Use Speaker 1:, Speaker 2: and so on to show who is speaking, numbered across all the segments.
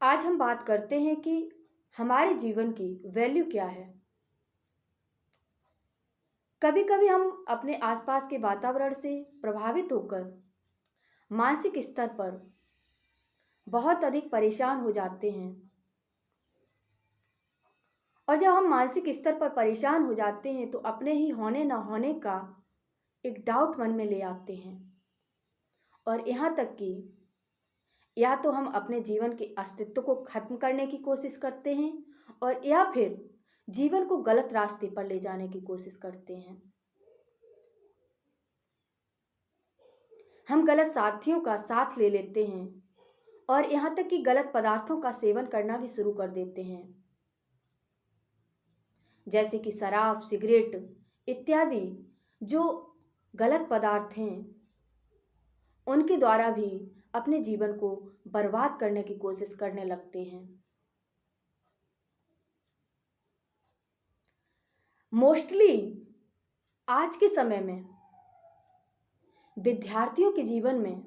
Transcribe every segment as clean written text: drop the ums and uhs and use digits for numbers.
Speaker 1: आज हम बात करते हैं कि हमारे जीवन की वैल्यू क्या है। कभी-कभी हम अपने आसपास के वातावरण से प्रभावित होकर मानसिक स्तर पर बहुत अधिक परेशान हो जाते हैं। और जब हम मानसिक स्तर पर परेशान हो जाते हैं तो अपने ही होने ना होने का एक डाउट मन में ले आते हैं। और यहाँ तक कि या तो हम अपने जीवन के अस्तित्व को खत्म करने की कोशिश करते हैं और या फिर जीवन को गलत रास्ते पर ले जाने की कोशिश करते हैं। हम गलत साथियों का साथ ले लेते हैं और यहाँ तक कि गलत पदार्थों का सेवन करना भी शुरू कर देते हैं, जैसे कि शराब, सिगरेट इत्यादि जो गलत पदार्थ हैं, उनके द्वारा भी अपने जीवन को बर्बाद करने की कोशिश करने लगते हैं। मोस्टली आज के समय में विद्यार्थियों के जीवन में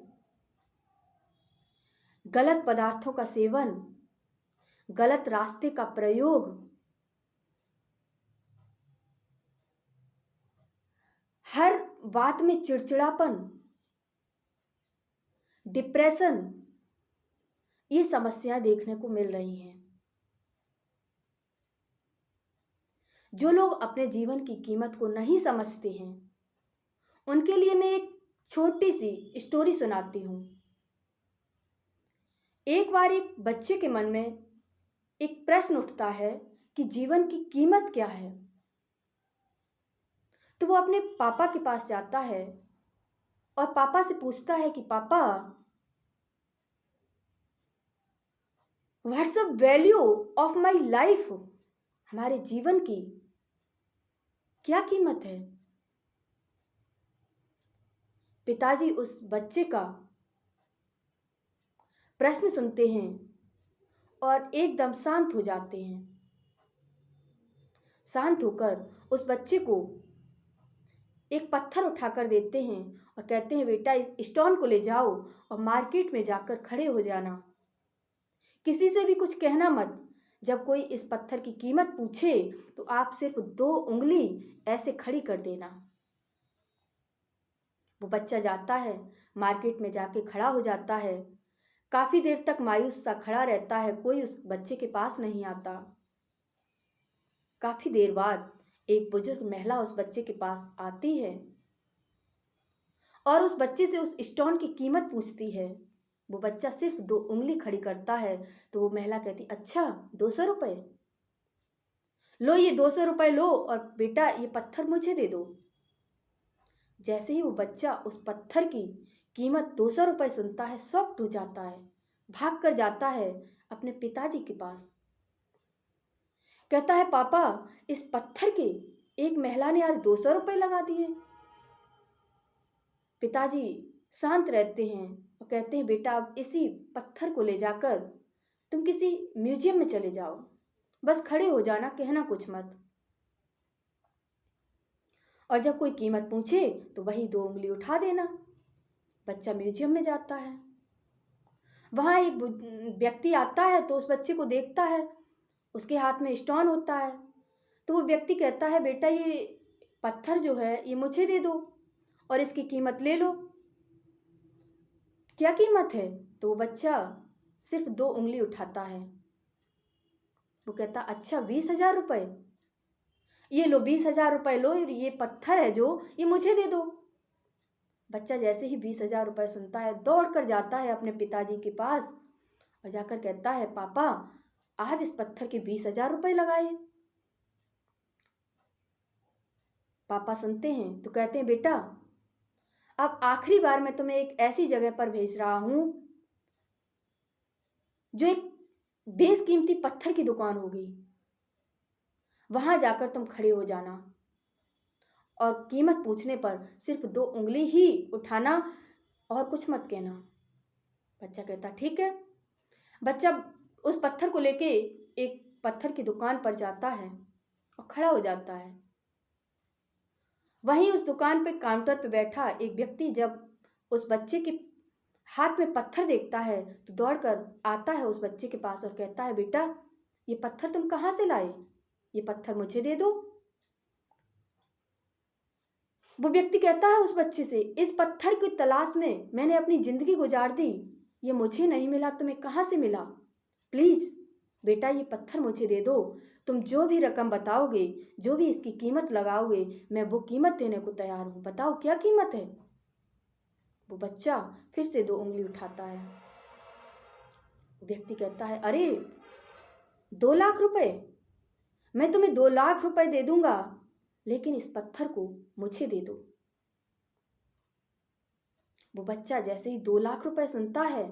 Speaker 1: गलत पदार्थों का सेवन, गलत रास्ते का प्रयोग, हर बात में चिड़चिड़ापन, डिप्रेशन, ये समस्याएं देखने को मिल रही हैं। जो लोग अपने जीवन की कीमत को नहीं समझते हैं, उनके लिए मैं एक छोटी सी स्टोरी सुनाती हूँ। एक बार एक बच्चे के मन में एक प्रश्न उठता है कि जीवन की कीमत क्या है। तो वो अपने पापा के पास जाता है और पापा से पूछता है कि पापा, what's the value of my life? हमारे जीवन की क्या कीमत है? पिताजी उस बच्चे का प्रश्न सुनते हैं और एकदम शांत हो जाते हैं। शांत होकर उस बच्चे को एक पत्थर उठाकर देते हैं और कहते हैं, बेटा इस स्टोन को ले जाओ और मार्केट में जाकर खड़े हो जाना। किसी से भी कुछ कहना मत। जब कोई इस पत्थर की कीमत पूछे तो आप सिर्फ 2 उंगली ऐसे खड़ी कर देना। वो बच्चा जाता है, मार्केट में जाके खड़ा हो जाता है। काफी देर तक मायूस सा खड़ा रहता है, कोई उस बच्चे के पास नहीं आता। काफी देर बाद एक बुजुर्ग महिला उस बच्चे के पास आती है और उस बच्चे से उस स्टोन की कीमत पूछती है। वो बच्चा सिर्फ 2 उंगली खड़ी करता है तो वो महिला कहती, अच्छा 200 रुपए लो, ये 200 रुपए लो और बेटा ये पत्थर मुझे दे दो। जैसे ही वो बच्चा उस पत्थर की कीमत 200 रुपए सुनता है, शॉक्ड हो जाता है, भाग कर जाता है अपने पिताजी के पास। कहता है, पापा इस पत्थर के एक महिला ने आज 200 रुपए लगा दिए। पिताजी शांत रहते हैं और कहते हैं, बेटा अब इसी पत्थर को ले जाकर तुम किसी म्यूजियम में चले जाओ, बस खड़े हो जाना, कहना कुछ मत। और जब कोई कीमत पूछे तो वही 2 उंगली उठा देना। बच्चा म्यूजियम में जाता है, वहां एक व्यक्ति आता है तो उस बच्चे को देखता है, उसके हाथ में स्टोन होता है। तो वो व्यक्ति कहता है, बेटा ये पत्थर जो है ये मुझे दे दो और इसकी कीमत ले लो। क्या कीमत है? तो वो बच्चा सिर्फ 2 उंगली उठाता है। वो कहता, अच्छा 20,000 रुपए, ये लो 20,000 रुपए लो, ये पत्थर है जो ये मुझे दे दो। बच्चा जैसे ही 20,000 रुपए सुनता है, दौड़ कर जाता है अपने पिताजी के पास और जाकर कहता है, पापा आज इस पत्थर के 20,000 रुपए लगाए। पापा सुनते हैं तो कहते हैं, बेटा अब आखिरी बार मैं तुम्हें एक ऐसी जगह पर भेज रहा हूं जो एक बेशकीमती पत्थर की दुकान होगी। वहां जाकर तुम खड़े हो जाना और कीमत पूछने पर सिर्फ 2 उंगली ही उठाना और कुछ मत कहना। बच्चा कहता, ठीक है। बच्चा उस पत्थर को लेके एक पत्थर की दुकान पर जाता है और खड़ा हो जाता है। वहीं उस दुकान पे काउंटर पे बैठा एक व्यक्ति जब उस बच्चे के हाथ में पत्थर देखता है तो दौड़कर आता है उस बच्चे के पास और कहता है, बेटा ये पत्थर तुम कहाँ से लाए? ये पत्थर मुझे दे दो। वो व्यक्ति कहता है उस बच्चे से, इस पत्थर की तलाश में मैंने अपनी जिंदगी गुजार दी, ये मुझे नहीं मिला, तुम्हें कहाँ से मिला? प्लीज बेटा ये पत्थर मुझे दे दो। तुम जो भी रकम बताओगे, जो भी इसकी कीमत लगाओगे, मैं वो कीमत देने को तैयार हूं। बताओ क्या कीमत है? वो बच्चा फिर से 2 उंगली उठाता है। व्यक्ति कहता है, अरे 2 लाख रुपए? मैं तुम्हें 2 लाख रुपए दे दूंगा, लेकिन इस पत्थर को मुझे दे दो। वो बच्चा जैसे ही 2 लाख रुपए सुनता है,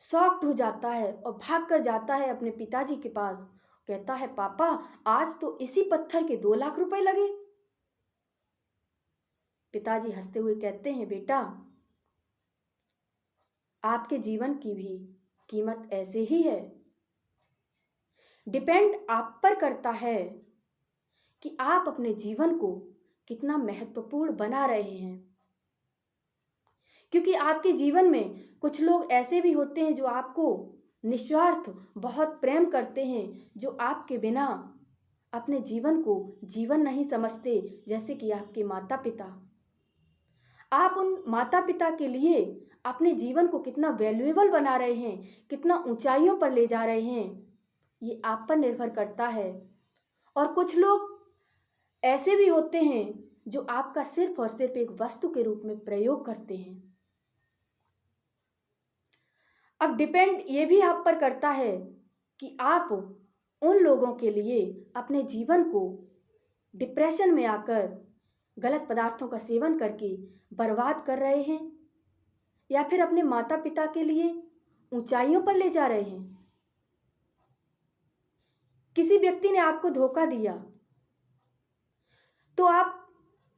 Speaker 1: शॉक्ड हो जाता है और भाग कर जाता है अपने पिताजी के पास। कहता है, पापा आज तो इसी पत्थर के 2 लाख रुपए लगे। पिताजी हंसते हुए कहते हैं, बेटा आपके जीवन की भी कीमत ऐसे ही है। डिपेंड आप पर करता है कि आप अपने जीवन को कितना महत्वपूर्ण बना रहे हैं। क्योंकि आपके जीवन में कुछ लोग ऐसे भी होते हैं जो आपको निस्वार्थ बहुत प्रेम करते हैं, जो आपके बिना अपने जीवन को जीवन नहीं समझते, जैसे कि आपके माता पिता। आप उन माता पिता के लिए अपने जीवन को कितना वैल्यूएबल बना रहे हैं, कितना ऊंचाइयों पर ले जा रहे हैं, ये आप पर निर्भर करता है। और कुछ लोग ऐसे भी होते हैं जो आपका सिर्फ और सिर्फ एक वस्तु के रूप में प्रयोग करते हैं। अब डिपेंड ये भी आप पर करता है कि आप उन लोगों के लिए अपने जीवन को डिप्रेशन में आकर गलत पदार्थों का सेवन करके बर्बाद कर रहे हैं, या फिर अपने माता पिता के लिए ऊंचाइयों पर ले जा रहे हैं। किसी व्यक्ति ने आपको धोखा दिया तो आप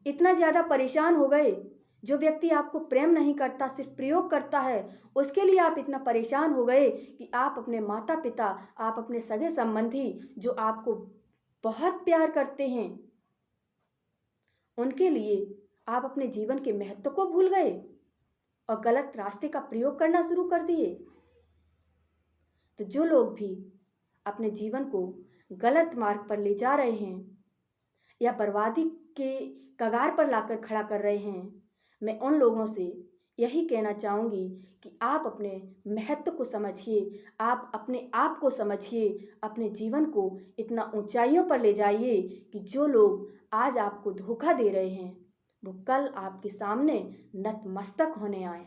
Speaker 1: इतना ज़्यादा परेशान हो गए। जो व्यक्ति आपको प्रेम नहीं करता, सिर्फ प्रयोग करता है, उसके लिए आप इतना परेशान हो गए कि आप अपने माता पिता, आप अपने सगे संबंधी जो आपको बहुत प्यार करते हैं, उनके लिए आप अपने जीवन के महत्व को भूल गए और गलत रास्ते का प्रयोग करना शुरू कर दिए। तो जो लोग भी अपने जीवन को गलत मार्ग पर ले जा रहे हैं या बर्बादी के कगार पर लाकर खड़ा कर रहे हैं, मैं उन लोगों से यही कहना चाहूँगी कि आप अपने महत्व को समझिए, आप अपने आप को समझिए, अपने जीवन को इतना ऊंचाइयों पर ले जाइए कि जो लोग आज आपको धोखा दे रहे हैं वो कल आपके सामने नतमस्तक होने आए।